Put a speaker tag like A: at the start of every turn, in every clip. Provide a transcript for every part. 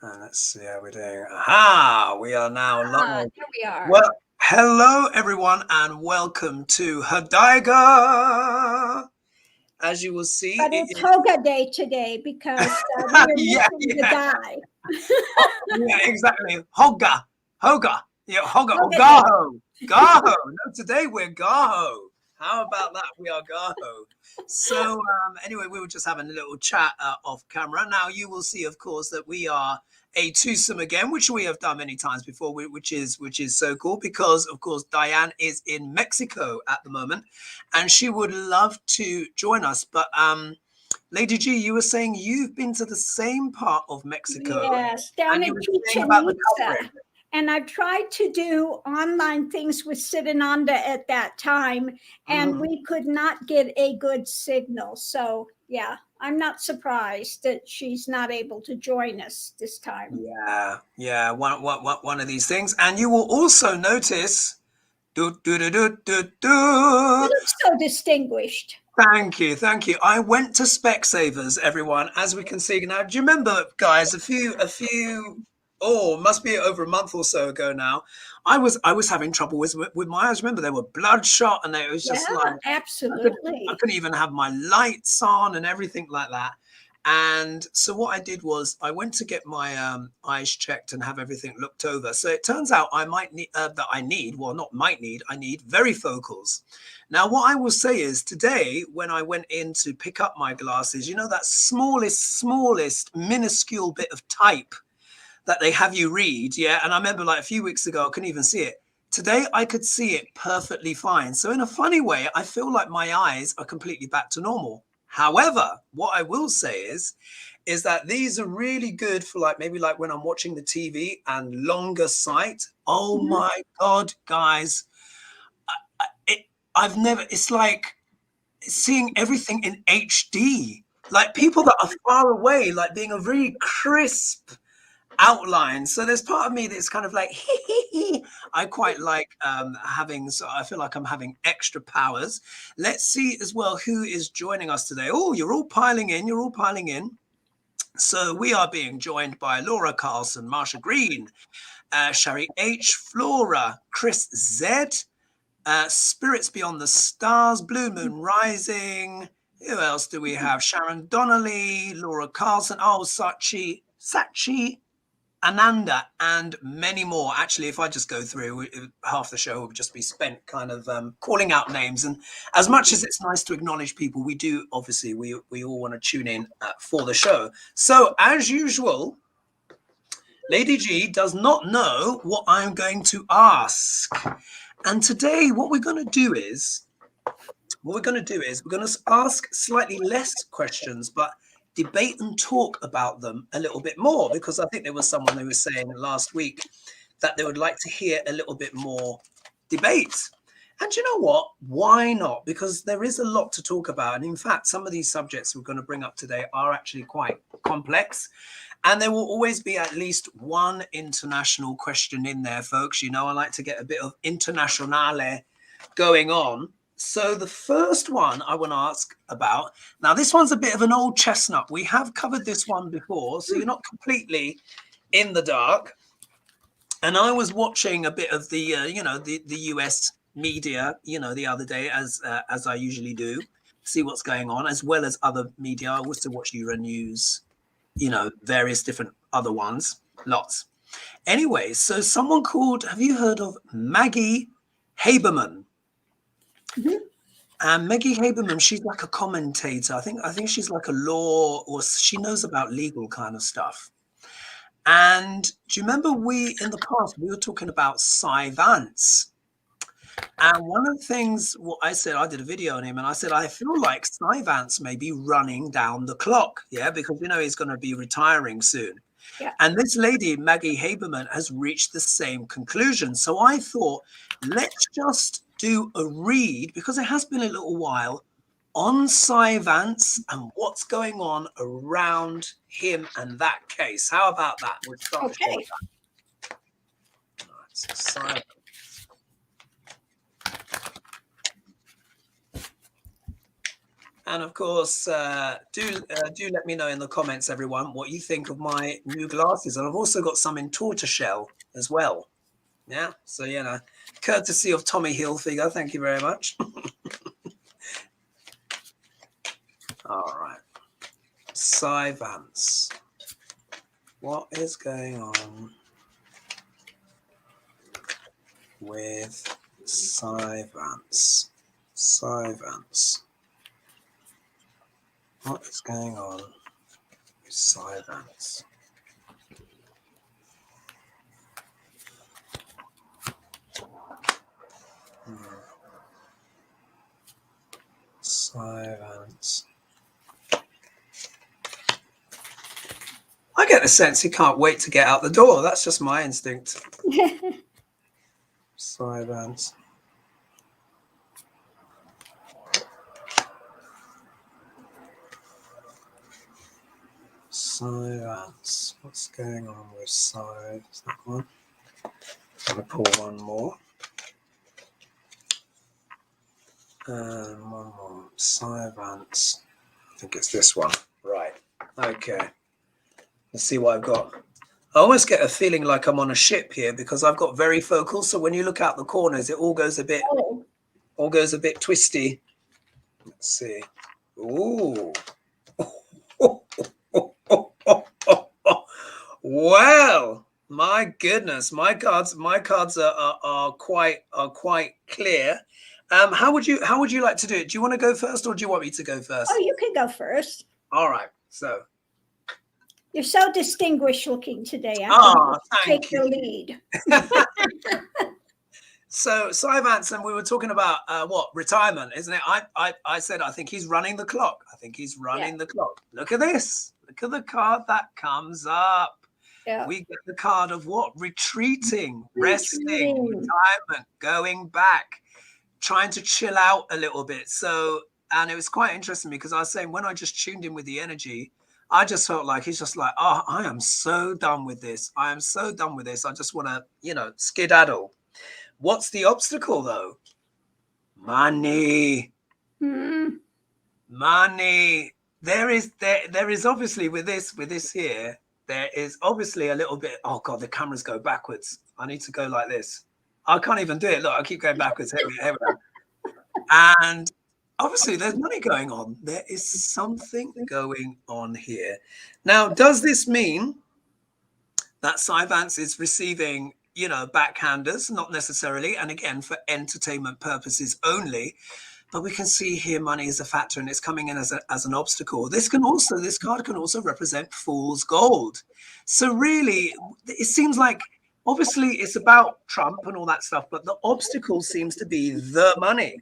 A: Let's see how we're doing. Aha! We are now live.
B: There we are.
A: Well, hello everyone, and welcome to HoDiGa's. As you will see,
B: But it's Hoga Day today because we're
A: yeah,
B: missing the guy.
A: yeah, exactly. Hoga. Yeah, Hoga. Or
B: Hoga
A: Gaho. Gaho. No, today we're Gaho. How about that? We are Gaho. So anyway, we were just having a little chat off camera. Now you will see, of course, that we are a twosome again, which we have done many times before, which is so cool because, of course, Diane is in Mexico at the moment, and she would love to join us. But Lady G, you were saying you've been to the same part of Mexico.
B: Yes, down in Chichen Itza. And I've tried to do online things with Sitananda at that time, and we could not get a good signal. So, yeah, I'm not surprised that she's not able to join us this time.
A: Yeah, one of these things. And you will also notice... You
B: look so distinguished.
A: Thank you. I went to Specsavers, everyone, as we can see. Now, do you remember, guys, must be over a month or so ago now. I was having trouble with my eyes. Remember, they were bloodshot, and it was just
B: absolutely.
A: I couldn't even have my lights on and everything like that. And so what I did was I went to get my eyes checked and have everything looked over. So it turns out I need varifocals. Now, what I will say is today, when I went in to pick up my glasses, you know, that smallest minuscule bit of type that they have you read. Yeah. And I remember like a few weeks ago, I couldn't even see it. Today, I could see it perfectly fine. So in a funny way, I feel like my eyes are completely back to normal. However, what I will say is that these are really good for maybe when I'm watching the TV and longer sight. Oh my God, guys. It's like seeing everything in HD, like people that are far away, like being a very crisp outline. So there's part of me that's kind of like, I quite like so I feel like I'm having extra powers. Let's see as well who is joining us today. Oh, you're all piling in. So we are being joined by Laura Carlson, Marsha Green, Sherry H, Flora, Chris Z, Spirits Beyond the Stars, Blue Moon Rising. Who else do we have? Sharon Donnelly, Laura Carlson, Sachi Ananda, and many more. Actually, if I just go through, half the show would just be spent kind of calling out names. And as much as it's nice to acknowledge people, we do, obviously, we all want to tune in for the show. So, as usual, Lady G does not know what I'm going to ask. And today, what we're going to do is we're going to ask slightly less questions, but debate and talk about them a little bit more, because I think there was someone who was saying last week that they would like to hear a little bit more debate. And you know what? Why not? Because there is a lot to talk about. And in fact, some of these subjects we're going to bring up today are actually quite complex. And there will always be at least one international question in there, folks. You know, I like to get a bit of internationale going on. So the first one I want to ask about, now this one's a bit of an old chestnut. We have covered this one before, so you're not completely in the dark. And I was watching a bit of the, the US media, the other day, as I usually do, see what's going on, as well as other media. I also watch Euronews, various different other ones, lots. Anyway, so someone called, have you heard of Maggie Haberman? And Maggie Haberman, she's like a commentator. I think she's like a law, or she knows about legal kind of stuff. And do you remember in the past, we were talking about Vance? And one of the things I said, I did a video on him, and I said, I feel like Vance may be running down the clock, because, he's going to be retiring soon.
B: Yeah.
A: And this lady, Maggie Haberman, has reached the same conclusion. So I thought, let's just do a read, because it has been a little while, on Vance and what's going on around him and that case. How about that? We'll start
B: okay.
A: All right, so And of course, do let me know in the comments, everyone, what you think of my new glasses. And I've also got some in tortoiseshell as well. Yeah, so courtesy of Tommy Hilfiger. Thank you very much. All right, Vance. What is going on with Vance? Vance. What is going on with Vance? Vance. I get the sense he can't wait to get out the door. That's just my instinct. Vance. Vance. What's going on with Is that one? I'm going to pull one more. And one more. Vance. I think it's this one. Right. Okay. Let's see what I've got. I almost get a feeling like I'm on a ship here because I've got very focal. So when you look out the corners, it all goes a bit twisty. Let's see. Ooh. Well, my goodness, my cards are quite clear. How would you like to do it? Do you want to go first, or do you want me to go first?
B: Oh, you can go first.
A: All right. So
B: you're so distinguished looking today.
A: Thank
B: take the lead.
A: So Vance, and we were talking about retirement, isn't it? I said I think he's running the clock. I think he's running the clock. Look at this. Look at the card that comes up. Yeah. We get the card of what? Retreating, resting, retirement, going back, trying to chill out a little bit. So, and it was quite interesting because I was saying when I just tuned in with the energy, I just felt like he's just like, oh, I am so done with this. I am so done with this. I just want to, skedaddle. What's the obstacle though? Money. Money. There is obviously with this here, there is obviously a little bit. Oh God, the cameras go backwards. I need to go like this. I can't even do it. Look, I keep going backwards. Here we go. And obviously there's money going on. There is something going on here. Now, does this mean that Vance is receiving, backhanders? Not necessarily. And again, for entertainment purposes only. But we can see here money is a factor and it's coming in as an obstacle. This card can also represent fool's gold. So really, it seems like obviously it's about Trump and all that stuff, but the obstacle seems to be the money.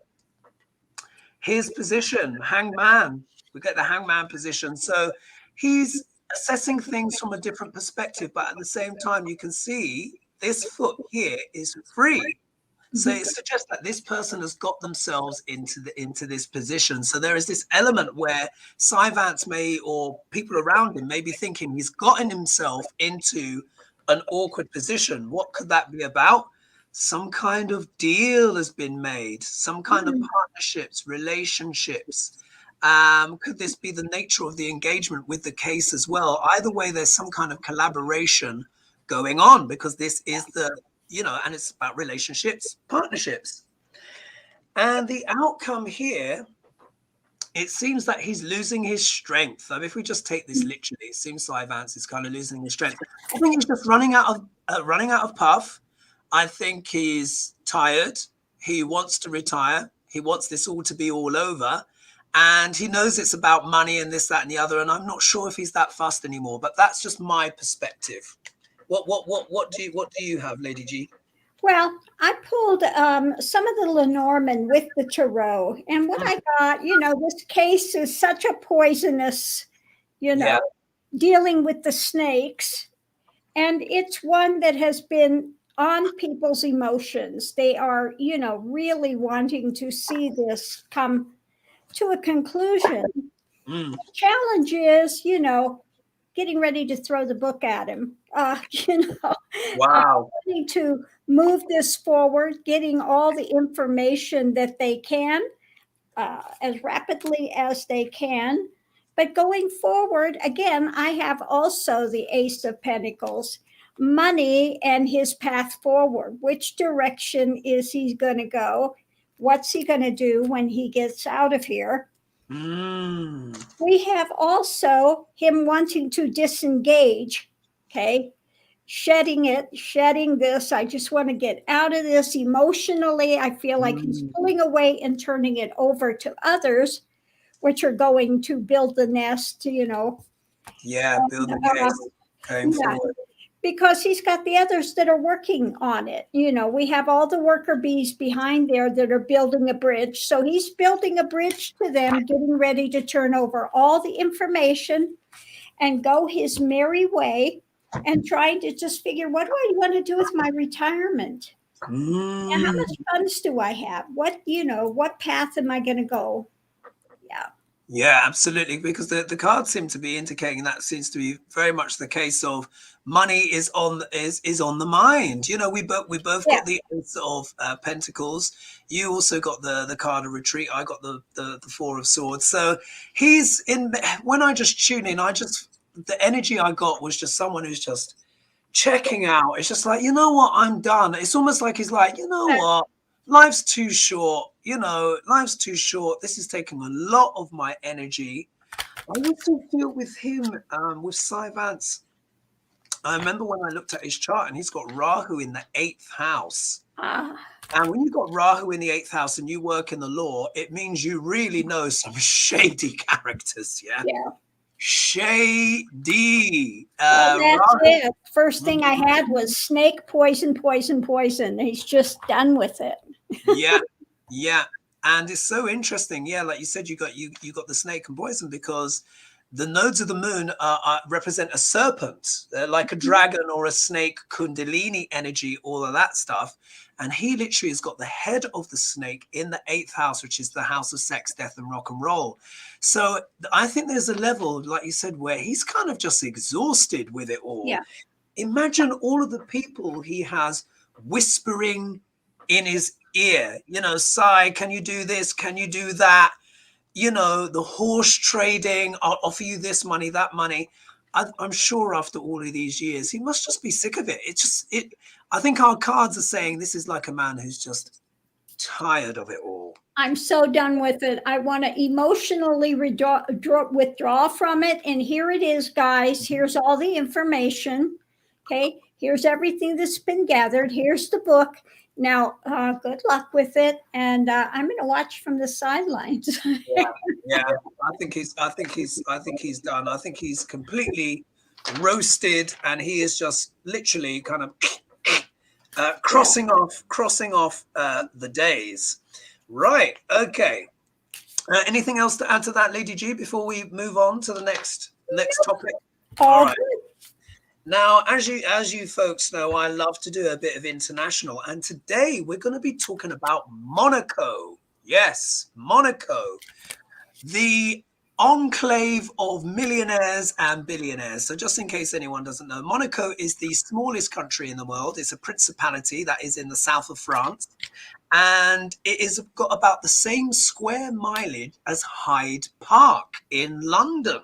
A: His position, hangman. We get the hangman position. So he's assessing things from a different perspective, but at the same time, you can see this foot here is free. So it suggests that this person has got themselves into this position. So there is this element where Vance or people around him may be thinking he's gotten himself into an awkward position. What could that be about? Some kind of deal has been made, some kind of partnerships, relationships. Could this be the nature of the engagement with the case as well? Either way, there's some kind of collaboration going on because this is and it's about relationships, partnerships. And the outcome here, it seems that he's losing his strength. If we just take this literally, it seems Vance is kind of losing his strength. I think he's just running out of puff. I think he's tired. He wants to retire. He wants this all to be all over. And he knows it's about money and this, that, and the other. And I'm not sure if he's that fussed anymore, but that's just my perspective. What do you have, Lady G?
B: Well, I pulled some of the Lenormand with the tarot, and what I got, this case is such a poisonous, dealing with the snakes, and it's one that has been on people's emotions. They are, really wanting to see this come to a conclusion. The challenge is, getting ready to throw the book at him,
A: Wow.
B: Wanting to move this forward, getting all the information that they can. as rapidly as they can. But going forward, again, I have also the Ace of Pentacles, money and his path forward. Which direction is he going to go? What's he going to do when he gets out of here? We have also him wanting to disengage, okay? Shedding this. I just want to get out of this emotionally. I feel like he's pulling away and turning it over to others, which are going to build the nest,
A: Yeah, build the case going forward.
B: Because he's got the others that are working on it. We have all the worker bees behind there that are building a bridge. So he's building a bridge to them, getting ready to turn over all the information and go his merry way and trying to just figure, what do I want to do with my retirement? And how much funds do I have? What path am I going to go?
A: Yeah, absolutely. Because the cards seem to be indicating that seems to be very much the case of money is on the mind. We both got the Ace of Pentacles. You also got the card of retreat. I got the Four of Swords. So he's in. When I just tune in, the energy I got was just someone who's just checking out. It's just like, you know what, I'm done. It's almost like he's like, you know what, life's too short. Life's too short. This is taking a lot of my energy. I also feel with him, with Vance. I remember when I looked at his chart and he's got Rahu in the 8th house. And when you've got Rahu in the 8th house and you work in the law, it means you really know some shady characters. Yeah. Shady.
B: Well, that's it. First thing I had was snake, poison, poison, poison. He's just done with it.
A: Yeah. And it's so interesting. Yeah, like you said, you got the snake and poison because the nodes of the moon represent a serpent, like a dragon or a snake, kundalini energy, all of that stuff. And he literally has got the head of the snake in the 8th house, which is the house of sex, death, and rock and roll. So I think there's a level, like you said, where he's kind of just exhausted with it all.
B: Yeah.
A: Imagine all of the people he has whispering in his ear, Sai, can you do this? Can you do that? The horse trading, I'll offer you this money, that money. I'm sure after all of these years, he must just be sick of it. I think our cards are saying this is like a man who's just tired of it all.
B: I'm so done with it. I want to emotionally withdraw from it. And here it is, guys. Here's all the information. Okay. Here's everything that's been gathered. Here's the book. Now, good luck with it, and I'm going to watch from the sidelines.
A: Yeah. I think he's done. I think he's completely roasted, and he is just literally kind of crossing off the days. Right. Okay. Anything else to add to that, Lady G, before we move on to the next topic?
B: All right.
A: Now, as you folks know, I love to do a bit of international. And today we're going to be talking about Monaco. Yes, Monaco. The enclave of millionaires and billionaires. So just in case anyone doesn't know, Monaco is the smallest country in the world. It's a principality that is in the south of France. And it has got about the same square mileage as Hyde Park in London.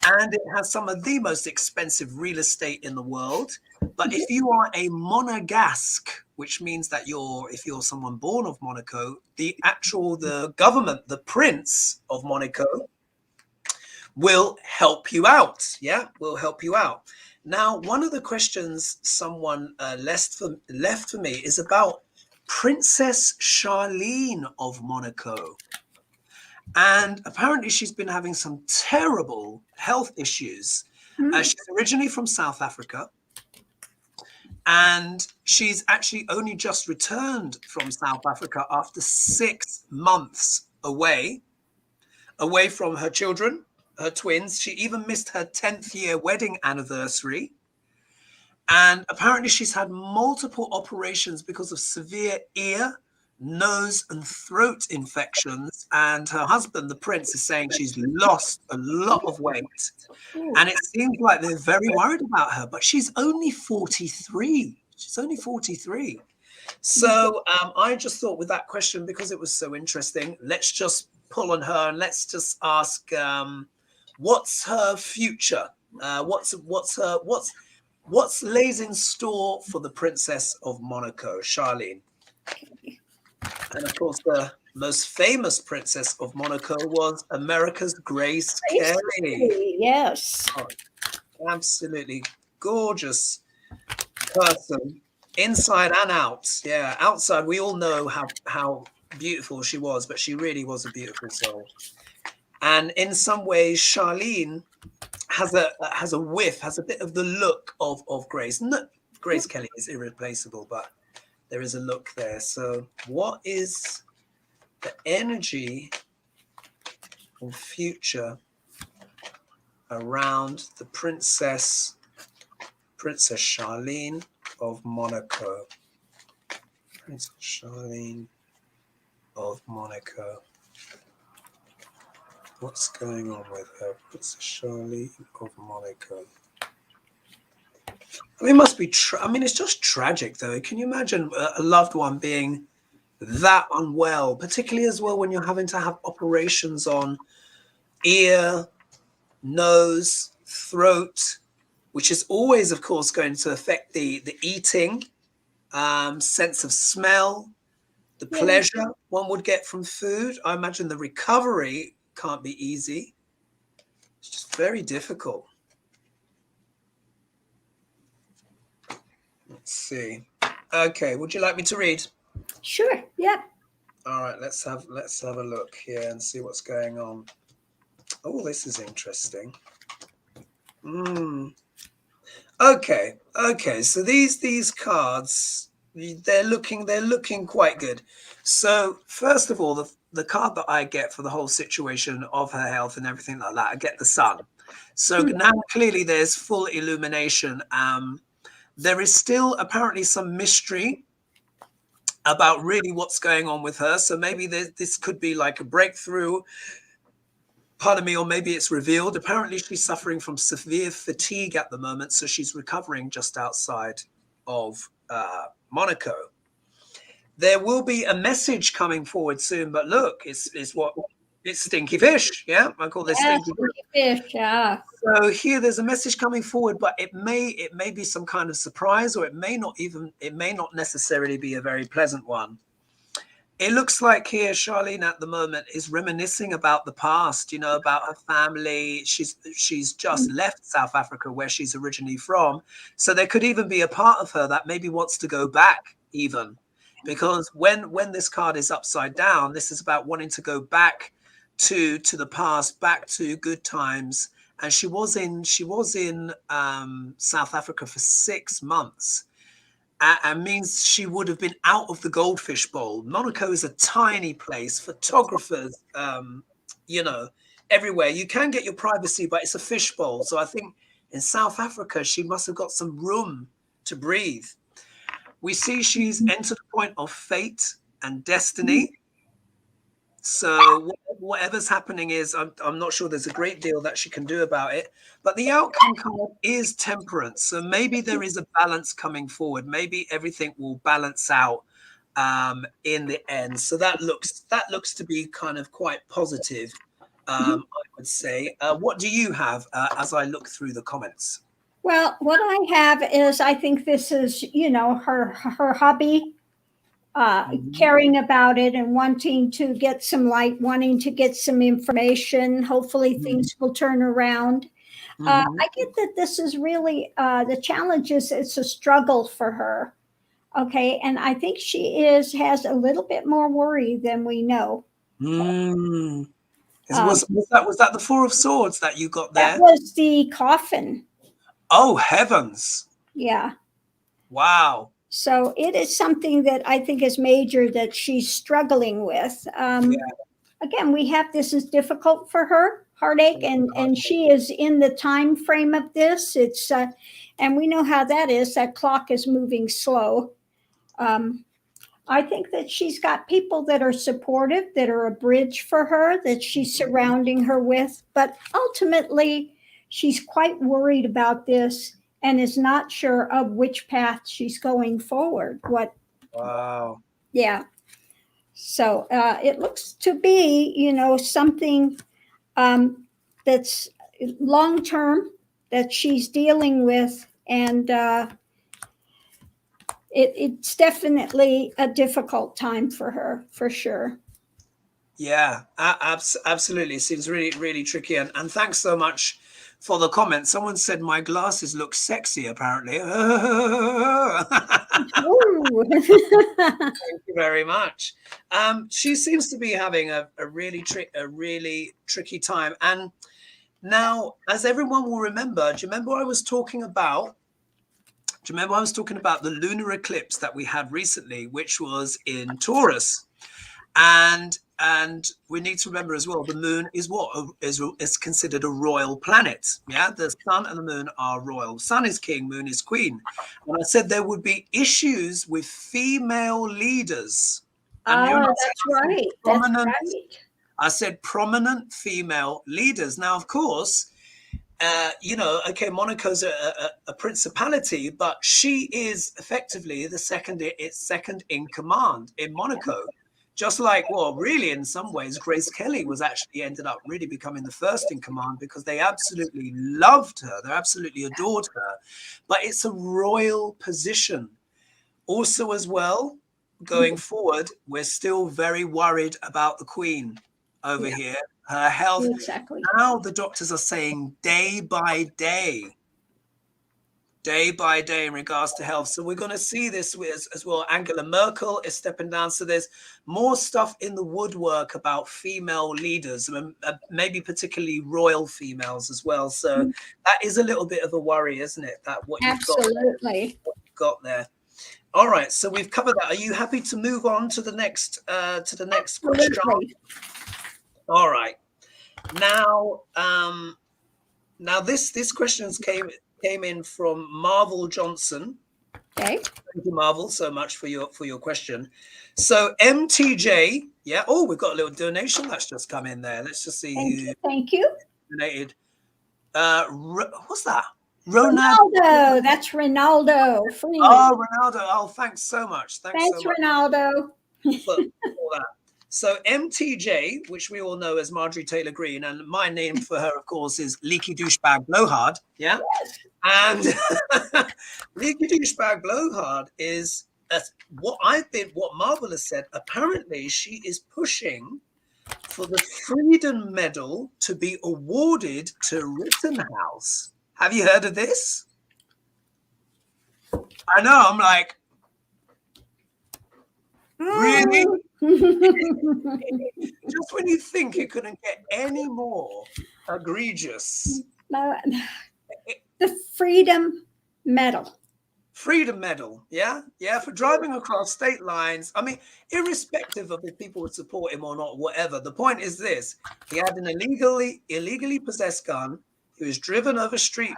A: And it has some of the most expensive real estate in the world. But if you are a monegasque, which means that if you're someone born of Monaco, the government, the Prince of Monaco, will help you out. Yeah, will help you out. Now, one of the questions someone left for me is about Princess Charlene of Monaco. And apparently she's been having some terrible health issues. She's originally from South Africa. And she's actually only just returned from South Africa after 6 months away from her children, her twins. She even missed her 10th year wedding anniversary. And apparently she's had multiple operations because of severe ear, nose and throat infections, and her husband, the prince, is saying she's lost a lot of weight. And it seems like they're very worried about her, but she's only 43. So I just thought with that question, because it was so interesting, let's just pull on her and let's just ask, what's her future? What's lays in store for the Princess of Monaco, Charlene? And of course, the most famous Princess of Monaco was America's Grace Kelly.
B: Yes.
A: Oh, absolutely gorgeous person, inside and out. Yeah, outside we all know how beautiful she was, but she really was a beautiful soul. And in some ways, Charlene has a whiff, has a bit of the look of Grace. No, Grace Kelly is irreplaceable, but there is a look there. So what is the energy and future around the Princess Charlene of Monaco? Princess Charlene of Monaco. What's going on with her? Princess Charlene of Monaco. I mean, it must be. I mean, it's just tragic, though. Can you imagine a loved one being that unwell, particularly as well when you're having to have operations on ear, nose, throat, which is always, of course, going to affect the eating, sense of smell, the pleasure one would get from food. I imagine the recovery can't be easy. It's just very difficult. Let's see. Okay, would you like me to read?
B: Sure. Yeah.
A: All right, let's have a look here and see what's going on. Oh, this is interesting. Okay. So these cards, they're looking quite good. So first of all, the card that I get for the whole situation of her health and everything like that, I get the sun. So now clearly there's full illumination. There is still apparently some mystery about really what's going on with her. So maybe this could be like a breakthrough. Pardon me, or maybe it's revealed. Apparently she's suffering from severe fatigue at the moment, so she's recovering just outside of Monaco. There will be a message coming forward soon, but look, it's stinky fish. Yeah, I call this stinky
B: fish. Yeah.
A: So here there's a message coming forward, but it may be some kind of surprise, or it may not necessarily be a very pleasant one. It looks like here Charlene at the moment is reminiscing about the past, about her family. She's just left South Africa, where she's originally from. So there could even be a part of her that maybe wants to go back even, because when this card is upside down, this is about wanting to go back to the past, back to good times. And she was in South Africa for 6 months. And means she would have been out of the goldfish bowl. Monaco is a tiny place. Photographers, everywhere. You can get your privacy, but it's a fish bowl. So I think in South Africa, she must have got some room to breathe. We see she's entered a point of fate and destiny. So whatever's happening is, I'm not sure there's a great deal that she can do about it. But the outcome card is temperance. So maybe there is a balance coming forward. Maybe everything will balance out in the end. So that looks to be kind of quite positive, I would say. What do you have as I look through the comments?
B: Well, what I have is, I think this is, her hobby. Caring about it and wanting to get some light, wanting to get some information. Hopefully things will turn around. I get that this is really, the challenge is it's a struggle for her. Okay. And I think she has a little bit more worry than we know.
A: Was that the Four of Swords that you got there?
B: That was the coffin.
A: Oh, heavens.
B: Yeah.
A: Wow.
B: So it is something that I think is major that she's struggling with. Again, we have this is difficult for her, heartache, and she is in the time frame of this. It's and we know how that is. That clock is moving slow. I think that she's got people that are supportive, that are a bridge for her, that she's surrounding her with. But ultimately, she's quite worried about this and is not sure of which path she's going forward.
A: Wow.
B: Yeah. So it looks to be, something that's long term that she's dealing with, and it's definitely a difficult time for her, for sure.
A: Yeah, absolutely. It seems really, really tricky. And thanks so much for the comment. Someone said my glasses look sexy, apparently. Thank you very much. She seems to be having a really tricky time. And now, as everyone will remember, do you remember I was talking about? Do you remember I was talking about the lunar eclipse that we had recently, which was in Taurus? And we need to remember as well, the moon is what is considered a royal planet. Yeah, the sun and the moon are royal. Sun is king, moon is queen. And I said there would be issues with female leaders. And
B: that's right. That's right.
A: I said prominent female leaders. Now, of course, okay, Monaco's a principality, but she is effectively the second in command in Monaco. Just like, well, really, in some ways, Grace Kelly was actually ended up really becoming the first in command because they absolutely loved her. They absolutely adored her. But it's a royal position. Also, as well, going forward, we're still very worried about the Queen over here. Her health.
B: Exactly.
A: Now the doctors are saying day by day in regards to health. So we're going to see this as well. Angela Merkel is stepping down. So there's more stuff in the woodwork about female leaders, maybe particularly royal females as well. So that is a little bit of a worry, isn't it? That what you've got there. All right. So we've covered that. Are you happy to move on to the next question? All right. Now this questions came in from Marvel Johnson.
B: Okay.
A: Thank you, Marvel, so much for your question. So MTJ, yeah. Oh, we've got a little donation that's just come in there. Let's just see who.
B: Thank you.
A: Donated. What's that?
B: Ronaldo. That's Ronaldo. Free.
A: Oh, Ronaldo. Oh, thanks so much. Thanks so much.
B: Ronaldo.
A: For that. So MTJ, which we all know as Marjorie Taylor Green, and my name for her, of course, is Leaky Douchebag Blowhard. Yeah.
B: Yes.
A: And Leaky Douchebag Blowhard is what Marvel has said. Apparently, she is pushing for the Freedom Medal to be awarded to Rittenhouse. Have you heard of this? I know. I'm like, really? Just when you think it couldn't get any more egregious.
B: The Freedom Medal.
A: Freedom Medal, yeah, for driving across state lines. I mean, irrespective of if people would support him or not, whatever. The point is this: he had an illegally possessed gun. He was driven over state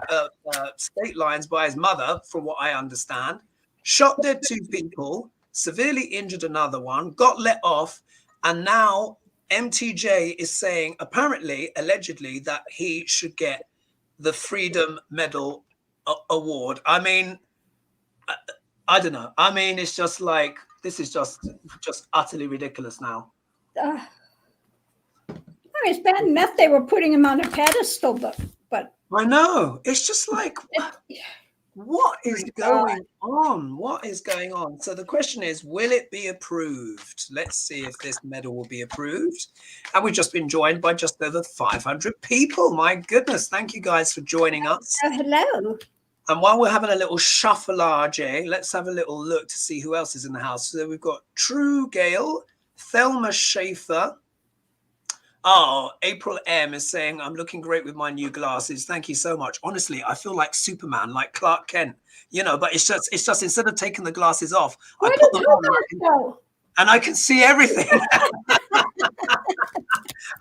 A: lines by his mother, from what I understand. Shot dead 2 people. Severely injured another one, got let off, and now MTJ is saying, apparently, allegedly, that he should get the Freedom Medal award. I mean, I don't know. I mean, it's just like, this is just utterly ridiculous now.
B: It's bad enough they were putting him on a pedestal, but
A: I know. It's just like, what is going on? What is going on? So the question is, will it be approved? Let's see if this medal will be approved. And we've just been joined by just over 500 people. My goodness. Thank you guys for joining us.
B: Hello.
A: And while we're having a little shuffleage, let's have a little look to see who else is in the house. So we've got True Gale, Thelma Schaefer. Oh, April M is saying, I'm looking great with my new glasses. Thank you so much. Honestly, I feel like Superman, like Clark Kent, but it's just instead of taking the glasses off, I put them on and I can see everything.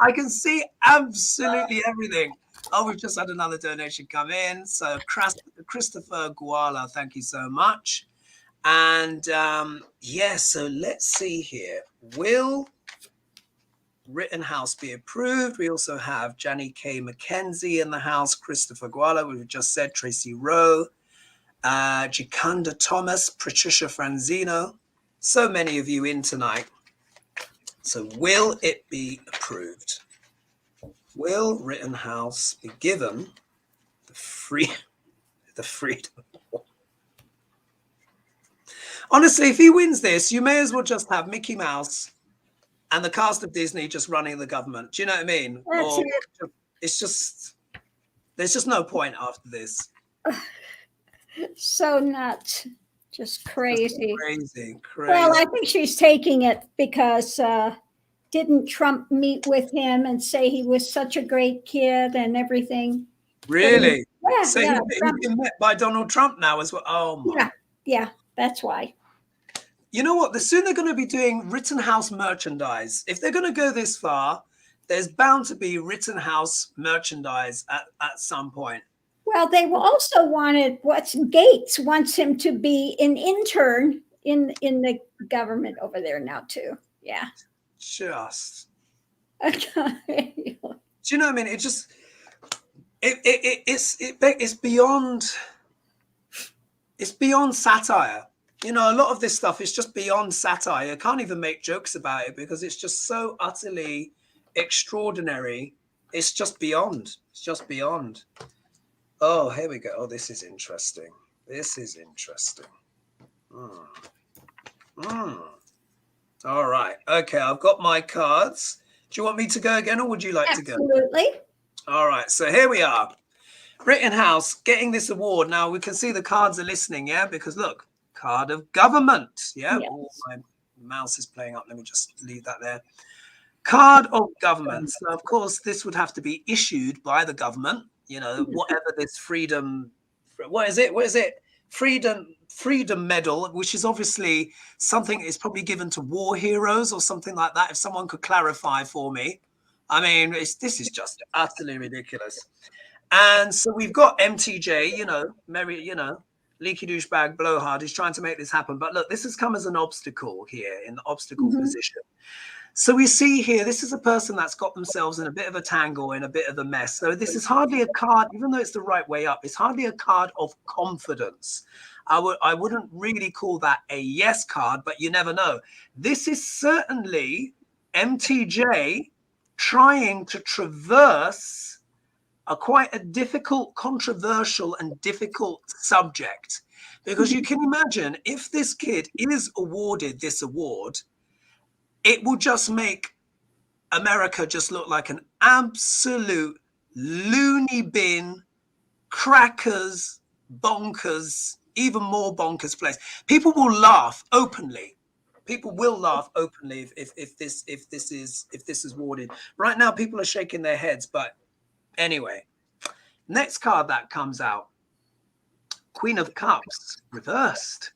A: I can see absolutely everything. Oh, we've just had another donation come in. So Christopher Guala, thank you so much. And so let's see here. Will Rittenhouse be approved? We also have Janny K. McKenzie in the house, Christopher Guala, we've just said, Tracy Rowe, Jacanda Thomas, Patricia Franzino. So many of you in tonight. So will it be approved? Will Rittenhouse be given the freedom? Honestly, if he wins this, you may as well just have Mickey Mouse and the cast of Disney just running the government. Do you know what I mean?
B: That's it.
A: It's just, there's just no point after this.
B: So nuts. Just crazy.
A: Crazy.
B: Well, I think she's taking it because didn't Trump meet with him and say he was such a great kid and everything?
A: Really?
B: Yeah.
A: So he's been met by Donald Trump now as well. Oh my.
B: Yeah, that's why.
A: You know what? Soon they're going to be doing Rittenhouse merchandise. If they're going to go this far, there's bound to be Rittenhouse merchandise at some point.
B: Well, they also wanted Gates wants him to be an intern in the government over there now too. Yeah.
A: Just.
B: Okay.
A: Do you know what I mean? It just it's beyond satire. You know, a lot of this stuff is just beyond satire. I can't even make jokes about it because it's just so utterly extraordinary. It's just beyond. It's just beyond. Oh, here we go. Oh, this is interesting. This is interesting. All right. Okay, I've got my cards. Do you want me to go again or would you like to go?
B: Absolutely.
A: All right. So here we are. Rittenhouse getting this award. Now we can see the cards are listening, yeah? Because look, card of government. Yeah. Yes. Oh, my mouse is playing up. Let me just leave that there. Card of government. So of course, this would have to be issued by the government. You know, whatever this freedom, what is it? Freedom medal, which is obviously something is probably given to war heroes or something like that. If someone could clarify for me. I mean, this is just utterly ridiculous. And so we've got MTJ, you know, leaky douchebag blowhard is trying to make this happen. But look, this has come as an obstacle here in the obstacle position. So we see here, this is a person that's got themselves in a bit of a tangle, in a bit of a mess. So this is hardly a card, even though it's the right way up, it's hardly a card of confidence. I wouldn't really call that a yes card, but you never know. This is certainly MTJ trying to traverse quite a difficult, controversial and difficult subject. Because you can imagine if this kid is awarded this award, it will just make America just look like an absolute loony bin, crackers, bonkers, even more bonkers place. People will laugh openly. People will laugh openly if this is awarded. Right now, people are shaking their heads. But anyway, next card that comes out, Queen of Cups, reversed.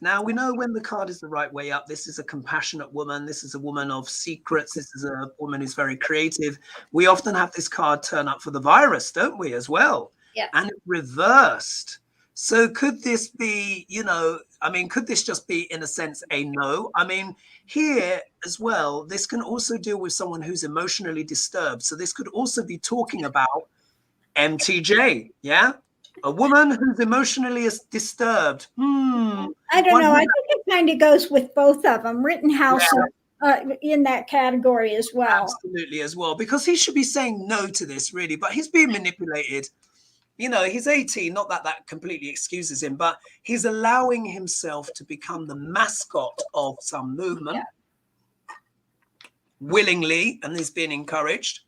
A: Now, we know when the card is the right way up, this is a compassionate woman. This is a woman of secrets. This is a woman who's very creative. We often have this card turn up for the virus, don't we, as well?
B: Yeah.
A: And it reversed. So could this be, you know, I mean, could this just be, in a sense, a no? I mean, here as well, this can also deal with someone who's emotionally disturbed. So this could also be talking about MTJ, yeah? A woman who's emotionally disturbed.
B: I don't know. I think it kind of goes with both of them. Rittenhouse in that category as well.
A: Absolutely as well, because he should be saying no to this, really. But he's being manipulated. You know, he's 18. Not that completely excuses him, but he's allowing himself to become the mascot of some movement willingly, and he's being encouraged.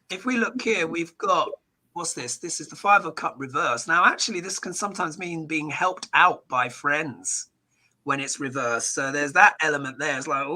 A: If we look here, we've got, what's this? This is the Five of Cup reverse. Now, actually, this can sometimes mean being helped out by friends when it's reversed. So there's that element there. It's like,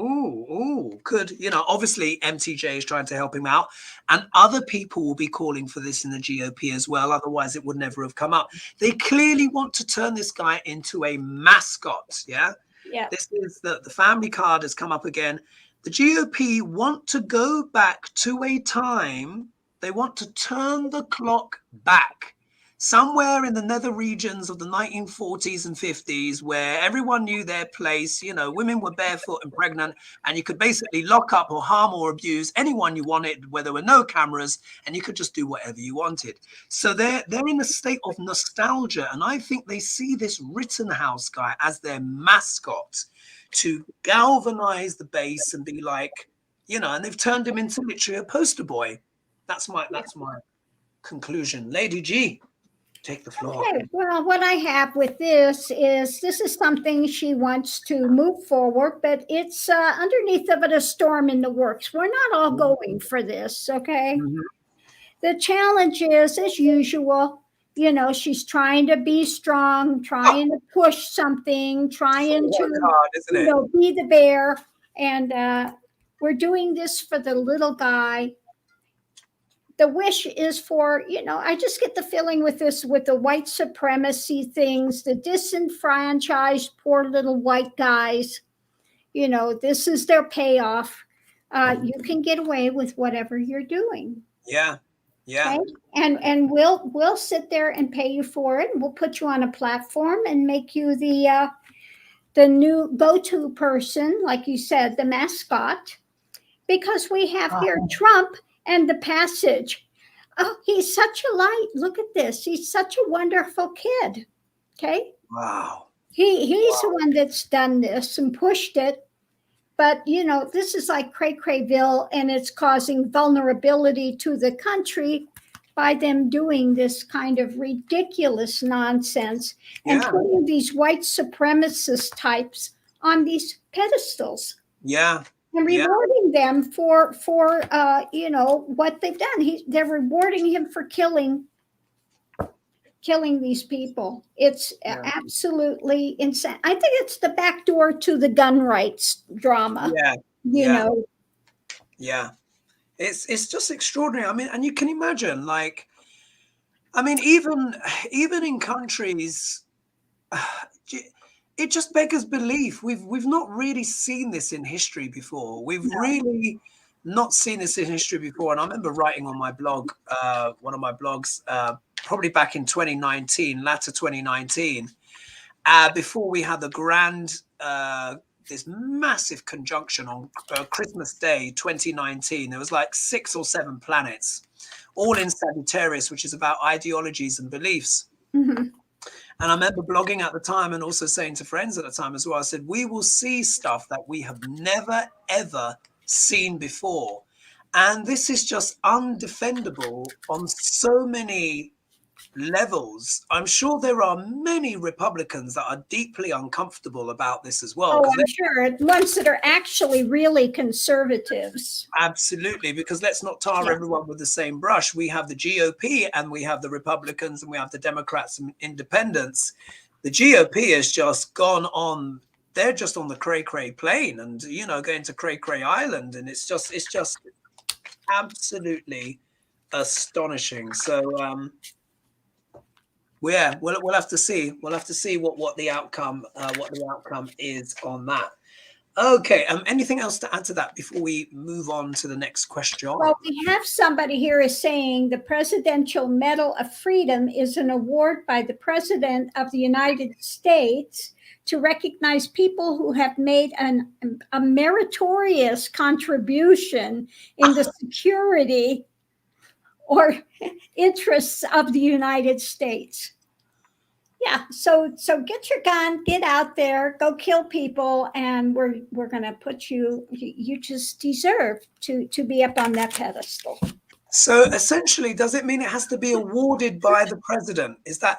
A: could, you know, obviously MTJ is trying to help him out. And other people will be calling for this in the GOP as well. Otherwise, it would never have come up. They clearly want to turn this guy into a mascot. Yeah.
B: Yeah.
A: This is the family card has come up again. The GOP want to go back to a time. They want to turn the clock back somewhere in the nether regions of the 1940s and 50s, where everyone knew their place. You know, women were barefoot and pregnant, and you could basically lock up or harm or abuse anyone you wanted, where there were no cameras, and you could just do whatever you wanted. So they're in a state of nostalgia, and I think they see this Rittenhouse guy as their mascot to galvanize the base and be like, you know, and they've turned him into literally a poster boy. That's my conclusion. Lady G, take the floor.
B: Okay, well, what I have with this is something she wants to move forward, but it's underneath of it a storm in the works. We're not all going for this, okay? Mm-hmm. The challenge is, as usual, you know, she's trying to be strong, trying to push something, trying to hard, be the bear. And we're doing this for the little guy. The wish is for, you know, I just get the feeling with this, with the white supremacy things, the disenfranchised poor little white guys, you know, this is their payoff. You can get away with whatever you're doing.
A: Yeah. Yeah.
B: Okay? And we'll sit there and pay you for it. And we'll put you on a platform and make you the new go-to person, like you said, the mascot, because we have here Trump and the passage. Oh, he's such a light. Look at this. He's such a wonderful kid. Okay.
A: Wow.
B: He's the one that's done this and pushed it. But, you know, this is like cray-crayville, and it's causing vulnerability to the country by them doing this kind of ridiculous nonsense and putting these white supremacist types on these pedestals.
A: Yeah.
B: And rewarding them for you know, what they've done. They're rewarding him for killing these people. It's absolutely insane. I think it's the back door to the gun rights drama.
A: Yeah.
B: You know.
A: Yeah. It's just extraordinary. I mean, and you can imagine, like, I mean, even in countries, it just beggars belief. We've not really seen this in history before. We've really not seen this in history before. And I remember writing on my blog, one of my blogs, probably back in 2019, latter 2019, before we had the grand, this massive conjunction on Christmas Day 2019. There was like 6 or 7 planets, all in Sagittarius, which is about ideologies and beliefs. Mm-hmm. And I remember blogging at the time and also saying to friends at the time as well, I said, we will see stuff that we have never, ever seen before. And this is just undefendable on so many levels. I'm sure there are many Republicans that are deeply uncomfortable about this as well.
B: Oh, I'm sure. Ones that are actually really conservatives.
A: Absolutely, because let's not tar everyone with the same brush. We have the GOP and we have the Republicans and we have the Democrats and independents. The GOP has just gone on, they're just on the cray-cray plane and, you know, going to cray-cray island. And it's just absolutely astonishing. So, yeah, we'll have to see. We'll have to see what the outcome is on that. Okay. Anything else to add to that before we move on to the next question?
B: Well, we have somebody here is saying the Presidential Medal of Freedom is an award by the President of the United States to recognize people who have made a meritorious contribution in the security or interests of the United States. Yeah, so get your gun, get out there, go kill people, and we're going to put you just deserve to be up on that pedestal.
A: So essentially, does it mean it has to be awarded by the president? Is that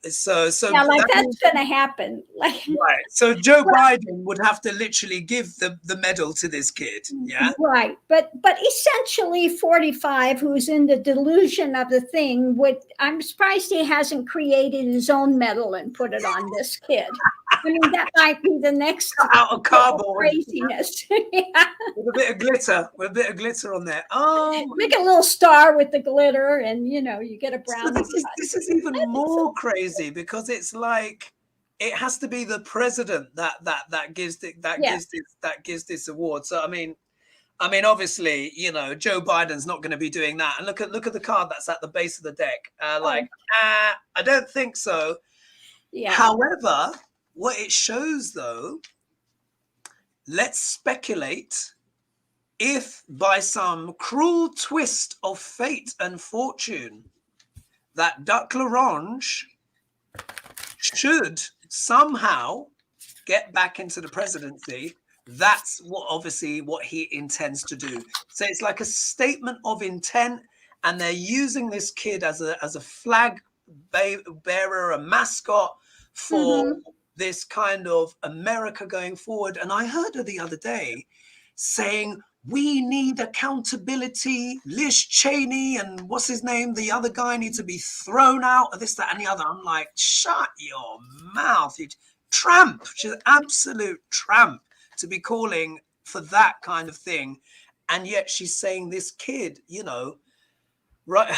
A: so?
B: Yeah, like that's going to happen. Like,
A: right. So Joe Biden would have to literally give the medal to this kid. Yeah.
B: Right. But essentially 45, who's in the delusion of the thing, I'm surprised he hasn't created his own medal and put it on this kid. I mean, that might be the next
A: out of cardboard
B: craziness. Yeah.
A: With a bit of glitter on there. Oh,
B: make a little star with the glitter, and you get a brown.
A: So this is even more crazy because it's like it has to be the president that gives this award. So I mean, I mean, obviously, you know, Joe Biden's not going to be doing that. And look at the card that's at the base of the deck. I don't think so.
B: Yeah.
A: However, what it shows, though, let's speculate if by some cruel twist of fate and fortune that Duck L'Orange should somehow get back into the presidency. That's obviously what he intends to do. So it's like a statement of intent, and they're using this kid as a flag bearer, a mascot for this kind of America going forward. And I heard her the other day saying, we need accountability. Liz Cheney and what's his name, the other guy, needs to be thrown out of this, that, and the other. I'm like, shut your mouth, you tramp. She's an absolute tramp to be calling for that kind of thing. And yet she's saying this kid, you know, right,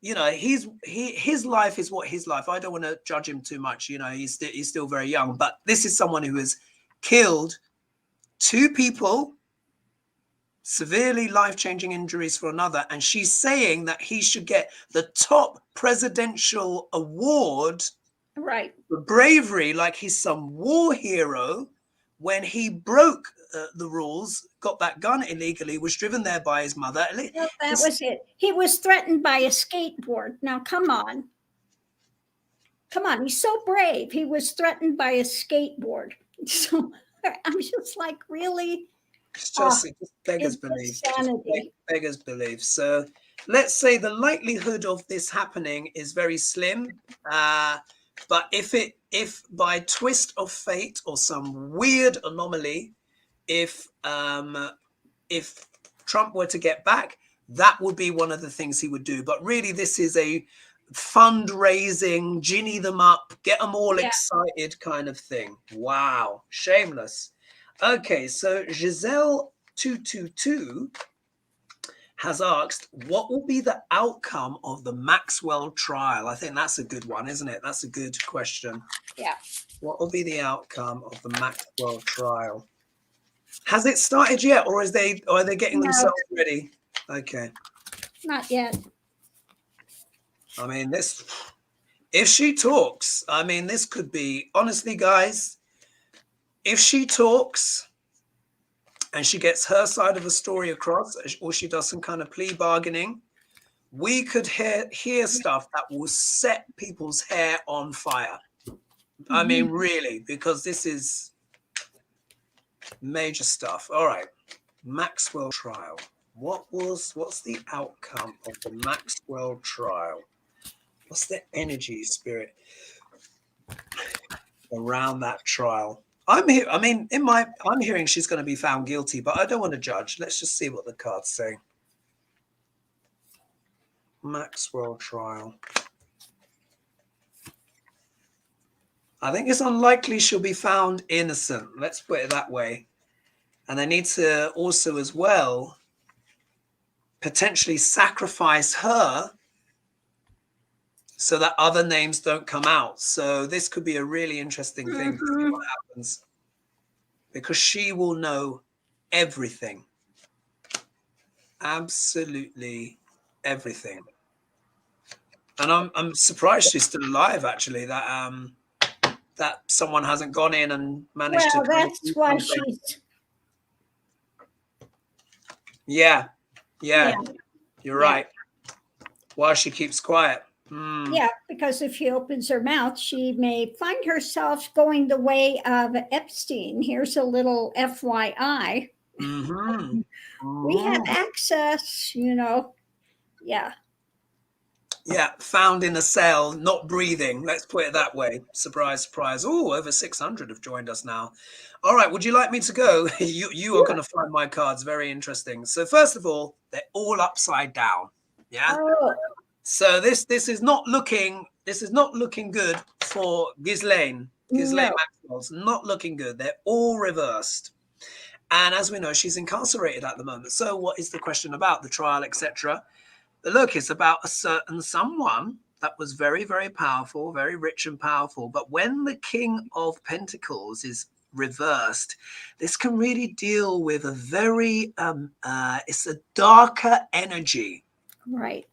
A: you know, his life is what his life. I don't want to judge him too much. You know, he's still very young, but this is someone who has killed 2 people, severely life-changing injuries for another, and she's saying that he should get the top presidential award,
B: right,
A: for bravery, like he's some war hero, when he broke the rules, got that gun illegally, was driven there by his mother.
B: Well, that was it. He was threatened by a skateboard. Now, come on. He's so brave. He was threatened by a skateboard. So I'm just like, really?
A: It's just beggars belief. Beggars belief. So let's say the likelihood of this happening is very slim. But if by twist of fate or some weird anomaly, if Trump were to get back, that would be one of the things he would do. But really, this is a fundraising, ginny them up, get them all excited kind of thing. Wow, shameless. Okay, so Giselle 222 has asked, what will be the outcome of the Maxwell trial? I think that's a good one, isn't it? That's a good question.
B: Yeah.
A: What will be the outcome of the Maxwell trial? Has it started yet, or are they getting themselves ready? Okay.
B: Not yet.
A: I mean, if she talks, I mean, this could be, honestly, guys, if she talks and she gets her side of the story across, or she does some kind of plea bargaining, we could hear stuff that will set people's hair on fire. I mean, really, because this is major stuff. All right, Maxwell trial. What's the outcome of the Maxwell trial? What's the energy, spirit around that trial? I'm hearing she's going to be found guilty, but I don't want to judge. Let's just see what the cards say. Maxwell trial. I think it's unlikely she'll be found innocent. Let's put it that way. And they need to also, as well, potentially sacrifice her so that other names don't come out. So this could be a really interesting thing to see what happens, because she will know everything, absolutely everything. And I'm surprised she's still alive, actually, that someone hasn't gone in and managed to.
B: Well, that's why she's.
A: Yeah, you're right. Why she keeps quiet.
B: Yeah, because if she opens her mouth, she may find herself going the way of Epstein. Here's a little FYI. We have access, you know. Yeah.
A: Yeah, found in a cell, not breathing. Let's put it that way. Surprise, surprise. Oh, over 600 have joined us now. All right, would you like me to go? You are going to find my cards very interesting. So first of all, they're all upside down. Yeah.
B: Oh.
A: So this is not looking good for Ghislaine. Ghislaine Maxwell's not looking good. They're all reversed. And as we know, she's incarcerated at the moment. So what is the question about the trial, etc.? Look, it's about a certain someone that was very, very powerful, very rich and powerful. But when the King of Pentacles is reversed, this can really deal with a very, it's a darker energy.
B: Right.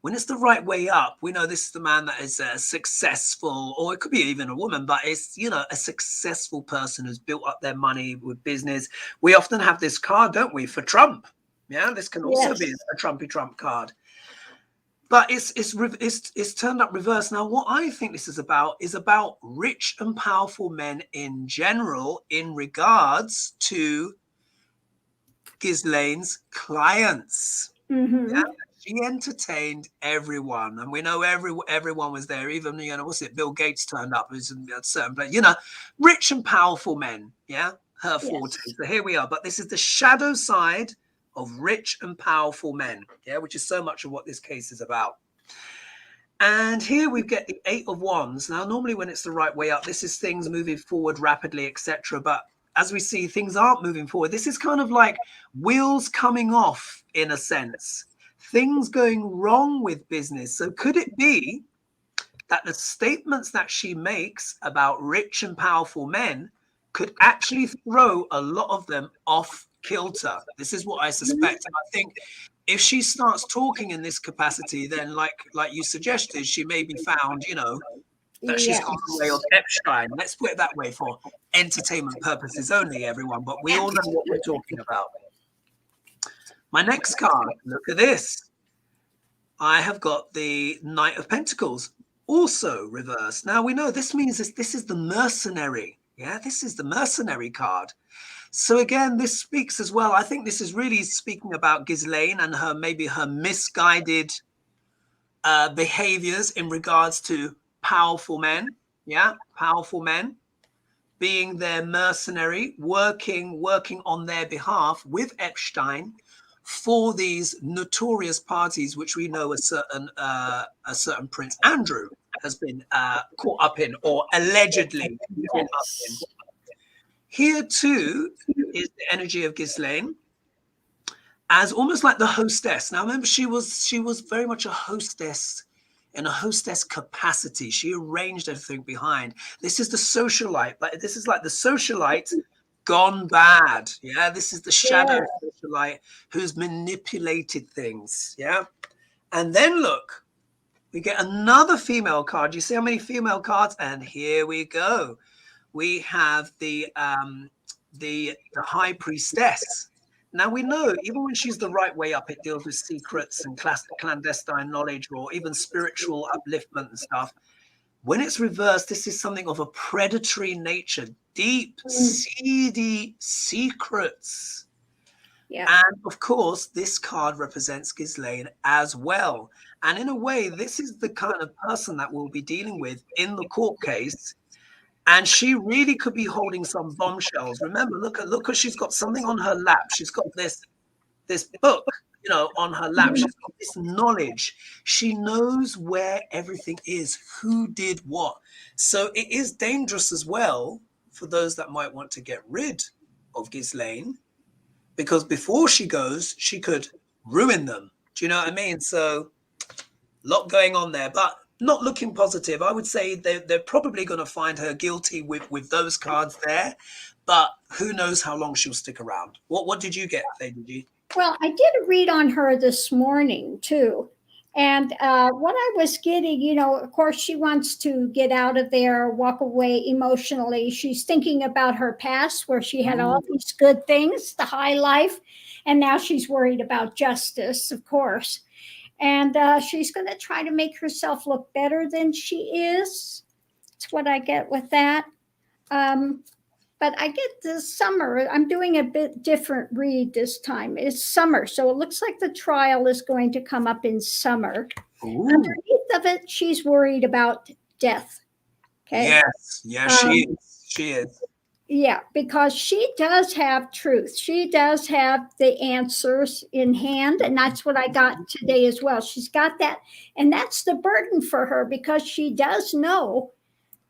A: When it's the right way up, we know this is the man that is successful, or it could be even a woman, but it's, you know, a successful person who's built up their money with business. We often have this card, don't we, for Trump? Yeah, this can also be a Trumpy Trump card. But it's turned up reverse. Now, what I think this is about rich and powerful men in general in regards to Ghislaine's clients.
B: Mm-hmm.
A: Yeah, she entertained everyone, and we know everyone was there. Even, you know, what's it? Bill Gates turned up. It was in a certain place. You know, rich and powerful men. Yeah, her forte. So here we are. But this is the shadow side of rich and powerful men. Yeah, which is so much of what this case is about. And here we get the 8 of Wands. Now, normally when it's the right way up, this is things moving forward rapidly, etc. But as we see, things aren't moving forward. This is kind of like wheels coming off in a sense. Things going wrong with business. So could it be that the statements that she makes about rich and powerful men could actually throw a lot of them off kilter? This is what I suspect. And I think if she starts talking in this capacity, then like you suggested, she may be found, you know, that she's got the way of Epstein. Let's put it that way for entertainment purposes only, everyone. But we all know what we're talking about. My next card, look at this. I have got the Knight of Pentacles, also reversed. Now we know this means this is the mercenary. Yeah, this is the mercenary card. So again, this speaks as well. I think this is really speaking about Ghislaine and her, maybe her misguided behaviors in regards to powerful men. Yeah, powerful men being their mercenary, working on their behalf with Epstein for these notorious parties, which we know a certain Prince Andrew has been caught up in, or allegedly caught up in. Here too is the energy of Ghislaine as almost like the hostess. Now remember, she was very much a hostess in a hostess capacity. She arranged everything behind. This is the socialite. This is like the socialite gone bad. Yeah, this is the shadow socialite who's manipulated things. Yeah, and then look, we get another female card. You see how many female cards? And here we go. We have the High Priestess. Now we know even when she's the right way up, it deals with secrets and clandestine knowledge, or even spiritual upliftment and stuff. When it's reversed, this is something of a predatory nature, deep, seedy secrets. Yeah. And of course, this card represents Ghislaine as well. And in a way, this is the kind of person that we'll be dealing with in the court case. And she really could be holding some bombshells. Remember, look, she's got something on her lap. She's got this book, you know, on her lap. She's got this knowledge. She knows where everything is, who did what. So it is dangerous as well for those that might want to get rid of Ghislaine, because before she goes, she could ruin them. Do you know what I mean? So a lot going on there, but not looking positive. I would say they're probably going to find her guilty with those cards there, but who knows how long she'll stick around. What did you get, Lady?
B: Well, I did a read on her this morning too. And what I was getting, you know, of course, she wants to get out of there, walk away emotionally. She's thinking about her past where she had all these good things, the high life, and now she's worried about justice, of course. And she's going to try to make herself look better than she is. That's what I get with that. But I get the summer. I'm doing a bit different read this time. It's summer. So it looks like the trial is going to come up in summer. Ooh. Underneath of it, she's worried about death. Okay.
A: Yes. Yes, she is. She is.
B: Yeah, because she does have truth. She does have the answers in hand. And that's what I got today as well. She's got that. And that's the burden for her because she does know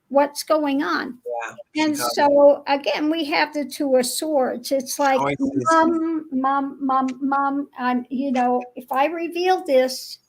B: what's going on. Yeah, and so, again, we have the Two of Swords. It's like, mom, I'm, you know, if I reveal this,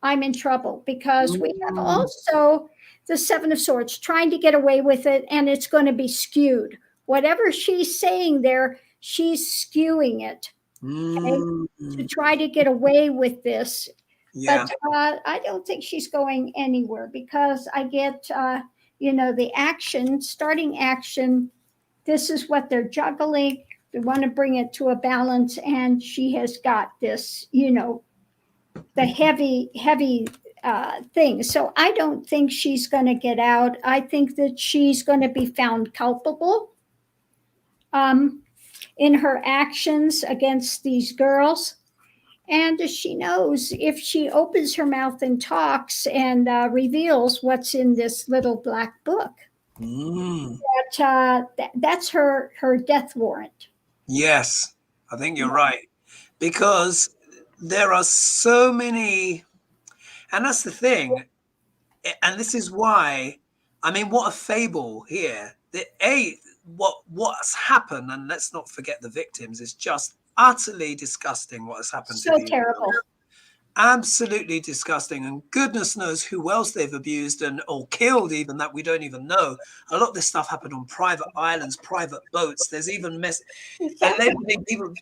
B: I'm in trouble because we have also the Seven of Swords, trying to get away with it, and it's going to be skewed. Whatever she's saying there, she's skewing it, okay, to try to get away with this. Yeah. But I don't think she's going anywhere, because I get, the action, starting action. This is what they're juggling. They want to bring it to a balance, and she has got this, the heavy thing. So I don't think she's going to get out. I think that she's going to be found culpable in her actions against these girls. And she knows if she opens her mouth and talks and reveals what's in this little black book, that's her death warrant.
A: Yes, I think you're right. Because there are so many, and that's the thing. And this is why, I mean, what a fable here. What's happened, and let's not forget the victims, is just utterly disgusting what has happened to these
B: terrible
A: girls. Absolutely disgusting, and goodness knows who else they've abused or killed, even, that we don't even know. A lot of this stuff happened on private islands, private boats. There's even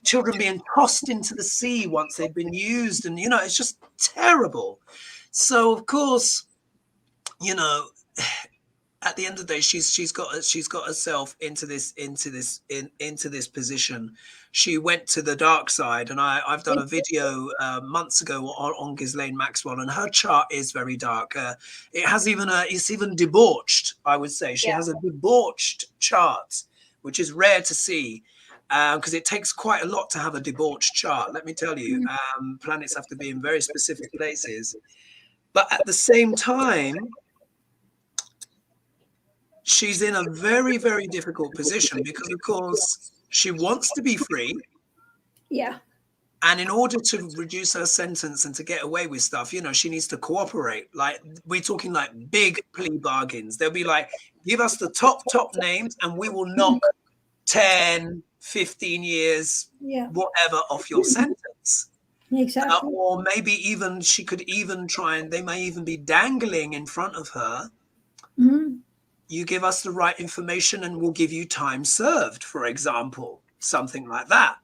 A: children being tossed into the sea once they've been used, and it's just terrible. So of course, at the end of the day, she's got herself into this position. She went to the dark side, and I've done a video months ago on Ghislaine Maxwell, and her chart is very dark. It's even debauched, I would say. She has a debauched chart, which is rare to see, because it takes quite a lot to have a debauched chart. Let me tell you, planets have to be in very specific places, but at the same time, she's in a very, very difficult position, because, of course, she wants to be free.
B: Yeah.
A: And in order to reduce her sentence and to get away with stuff, she needs to cooperate. Like, we're talking like big plea bargains. They'll be like, give us the top names and we will knock 10, 15 years, whatever, off your sentence.
B: Exactly.
A: Or maybe even she could even they may even be dangling in front of her. You give us the right information and we'll give you time served, for example, something like that.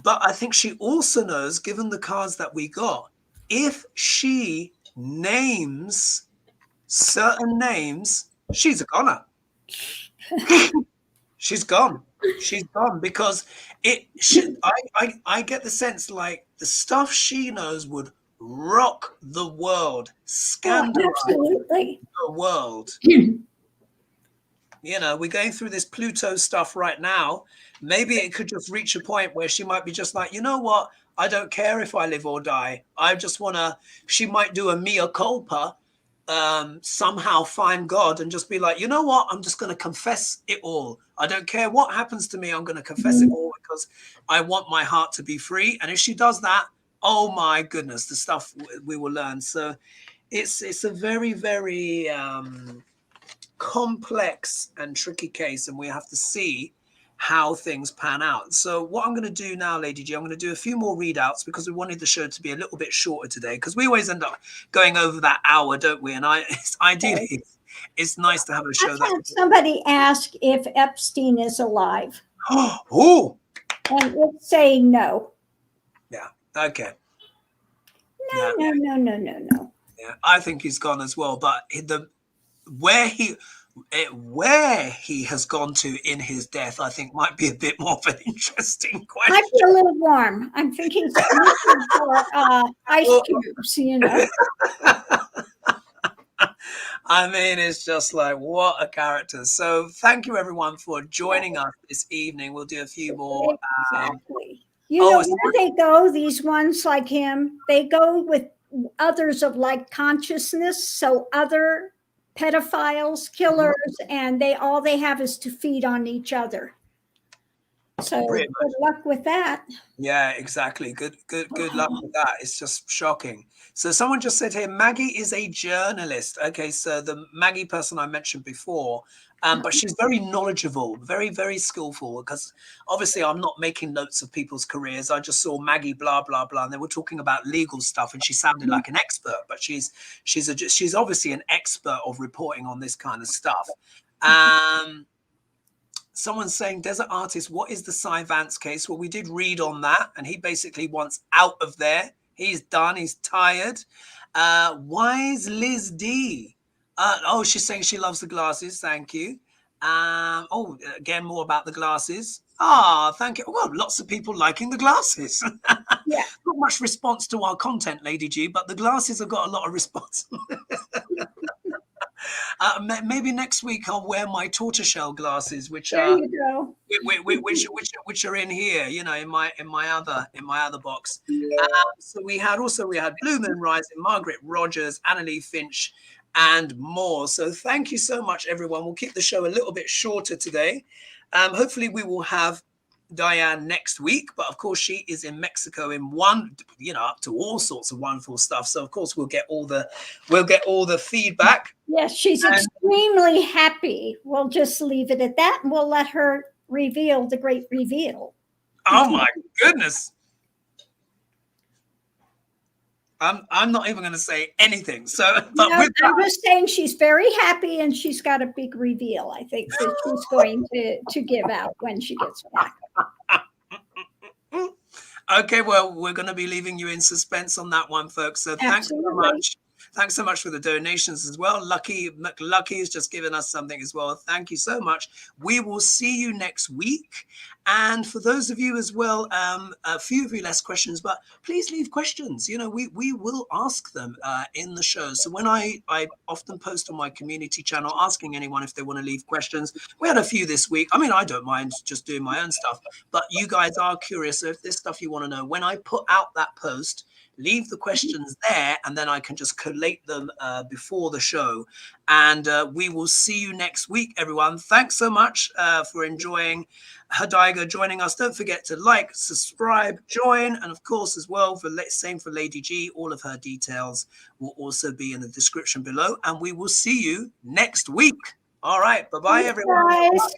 A: But I think she also knows, given the cards that we got, if she names certain names, she's a goner. She's gone. She's gone, because I get the sense like the stuff she knows would rock the world, scandalize the world. We're going through this Pluto stuff right now. Maybe it could just reach a point where she might be just like, you know what? I don't care if I live or die. I just want to, she might do a mea culpa, somehow find God and just be like, you know what? I'm just going to confess it all. I don't care what happens to me. I'm going to confess it all, because I want my heart to be free. And if she does that, oh my goodness, the stuff we will learn. So it's a very, very complex and tricky case, and we have to see how things pan out. So what I'm going to do now, Lady G, I'm going to do a few more readouts, because we wanted the show to be a little bit shorter today, because we always end up going over that hour, don't we? And ideally, it's nice to have a show.
B: Somebody asked if Epstein is alive.
A: Oh,
B: and it's saying no.
A: Yeah. Okay.
B: No.
A: Yeah, I think he's gone as well. But where he has gone to in his death, I think might be a bit more of an interesting question.
B: Might be a little warm. I'm thinking for ice cubes,
A: I mean, it's just like, what a character. So thank you, everyone, for joining us this evening. We'll do a few more.
B: Exactly. Where they go, these ones like him, they go with others of like consciousness. So other pedophiles, killers, and all they have is to feed on each other. So good luck with that.
A: Yeah, exactly. Good luck with that. It's just shocking. So someone just said here, Maggie is a journalist. Okay, so the Maggie person I mentioned before, But she's very knowledgeable, very, very skillful, because obviously I'm not making notes of people's careers. I just saw Maggie, blah, blah, blah, and they were talking about legal stuff, and she sounded like an expert, but she's obviously an expert of reporting on this kind of stuff. Someone's saying, Desert Artist, what is the Cy Vance case? Well, we did read on that, and he basically wants out of there. He's done. He's tired. Wise Liz D. Oh, she's saying she loves the glasses. Thank you. Oh, again, more about the glasses. Ah, thank you. Well, lots of people liking the glasses.
B: Yeah.
A: Not much response to our content, Lady G, but the glasses have got a lot of response. Maybe next week I'll wear my tortoiseshell glasses, which
B: there you go.
A: which are in here, you know, in my other box. So we had Blue Moon Rising, Margaret Rogers, Annalie Finch, and more. So thank you so much, everyone. We'll keep the show a little bit shorter today. Hopefully we will have Diane next week, but of course she is in Mexico in up to all sorts of wonderful stuff. So of course we'll get all the feedback.
B: Yes, she's extremely happy. We'll just leave it at that, and we'll let her reveal the great reveal.
A: Oh my goodness. I'm not even going to say anything. So, but
B: no, I'm just saying she's very happy, and she's got a big reveal, I think, that she's going to give out when she gets back.
A: Okay, well, we're going to be leaving you in suspense on that one, folks. So thanks so much. Thanks so much for the donations as well. Lucky has just given us something as well. Thank you so much. We will see you next week. And for those of you as well, a few of you less questions, but please leave questions. You know, we will ask them in the show. So when I often post on my community channel asking anyone if they want to leave questions. We had a few this week. I mean, I don't mind just doing my own stuff, but you guys are curious. So if there's stuff you want to know, when I put out that post, leave the questions there, and then I can just collate them before the show. And we will see you next week, everyone. Thanks so much for enjoying HoDiGa joining us. Don't forget to like, subscribe, join, and of course as well, same for Lady G, all of her details will also be in the description below. And we will see you next week. All right. Bye-bye, everyone.
B: Guys.